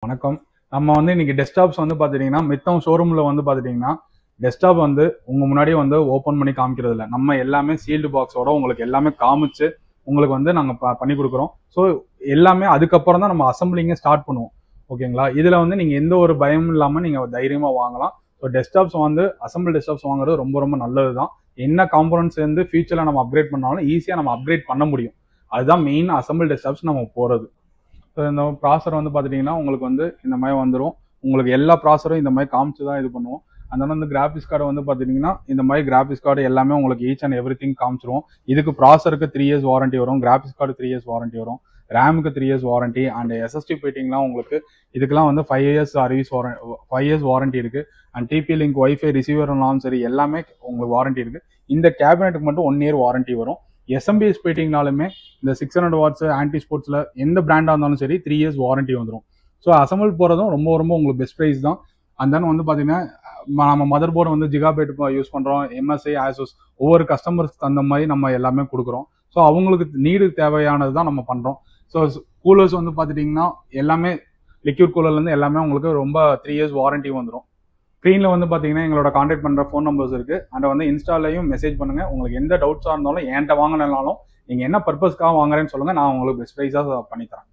வணக்கம். நம்ம இன்னைக்கு டெஸ்க்டாப்ஸ் பார்த்துட்டீங்கன்னா, மித்தம் ஷோரூம்ல பார்த்துட்டீங்கன்னா, டெஸ்க்டாப் உங்க முன்னாடியே ஓப்பன் பண்ணி காமிக்கிறது இல்ல. நம்ம எல்லாமே சீல்டு பாக்ஸோட உங்களுக்கு எல்லாமே காமிச்சு, உங்களுக்கு நாங்க பண்ணி குடுக்குறோம். ஸோ எல்லாமே அதுக்கப்புறம் தான் நம்ம அசெம்பிளிங்கே ஸ்டார்ட் பண்ணுவோம். ஓகேங்களா? இதுல நீங்க எந்த ஒரு பயமும் இல்லாம நீங்க தைரியமா வாங்கலாம். ஸோ டெஸ்க்டாப்ஸ் அசெம்பிள் டெஸ்க்டாப்ஸ் வாங்குறது ரொம்ப ரொம்ப நல்லது தான். என்ன காம்போனன்ட்ஸ் ஃபியூச்சர்ல நம்ம அப்கிரேட் பண்ணாலும் ஈஸியா நம்ம அப்கிரேட் பண்ண முடியும். அதுதான் மெயின் அசெம்பிள் டெஸ்க்டாப்ஸ் நம்ம போறது. ஸோ இந்த ப்ராசர் பார்த்துட்டிங்கன்னா உங்களுக்கு இந்த மாதிரி வந்துடும். உங்களுக்கு எல்லா ப்ராசரும் இந்த மாதிரி காமிச்சு தான் இது பண்ணுவோம். அதனால கிராஃபிக்ஸ் கார்டு பார்த்துட்டிங்கன்னா இந்த மாதிரி கிராஃபிக்ஸ் கார்டு எல்லாமே உங்களுக்கு ஈச் அண்ட் எவ்ரி திங் காமிச்சிருவோம். இதுக்கு ப்ராசருக்கு 3 years வாரண்டி வரும், கிராஃபிக்ஸ் கார்டு 3 years வாரண்டி வரும், ரேமுக்கு 3 years வாரண்டி அண்ட் எஸ்எஸ்டி பெயிட்டிங்லாம் உங்களுக்கு இதுக்கெல்லாம் 5 years சர்வீஸ் 5 years வாரண்டி இருக்கு. அண்ட் டிபி லிங்க் ஒய்ஃபை ரிசீவர்னாலும் சரி எல்லாமே உங்களுக்கு வாரண்டி இருக்கு. இந்த கேபினெட்டுக்கு மட்டும் 1 year வாரண்டி வரும். எஸ்எம்பிஎஸ் பெயிட்டிங்னாலுமே இந்த 600 வாட்ஸ் ஆன்டி ஸ்போர்ட்ஸ்ல எந்த பிராண்டா இருந்தாலும் சரி 3 years வாரண்டி வந்துடும். ஸோ அசம்பிள் போறதும் ரொம்ப ரொம்ப உங்களுக்கு பெஸ்ட் ப்ரைஸ் தான். அண்ட் தென் பாத்தீங்கன்னா நம்ம மதர் போர்டு ஜிகாபைட் யூஸ் பண்றோம், எம்எஸ்ஐ ஆசோஸ் ஒவ்வொரு கஸ்டமர்ஸ்க்கு தகுந்த மாதிரி நம்ம எல்லாமே கொடுக்குறோம். ஸோ அவங்களுக்கு நீடு தேவையானது தான் நம்ம பண்றோம். ஸோ கூலர்ஸ் பார்த்துட்டிங்கன்னா எல்லாமே லிக்யூட் கூலர்லேருந்து எல்லாமே உங்களுக்கு ரொம்ப 3 years வாரண்டி வந்துடும். ஸ்க்ரீனில் பார்த்தீங்கன்னா எங்களோட கான்டாக்ட் பண்ணுற ஃபோன் நம்பர்ஸ் இருக்குது. அண்ட் இன்ஸ்டாலையும் மெசேஜ் பண்ணுங்கள். உங்களுக்கு எந்த டவுட்ஸாக இருந்தாலும் என்கிட்ட வாங்கினாலும் நீங்கள் என்ன பர்பஸ்க்காக வாங்குறேன்னு சொல்லுங்கள், நான் உங்களுக்கு பெஸ்ட் ப்ரைஸாக பண்ணித்தரேன்.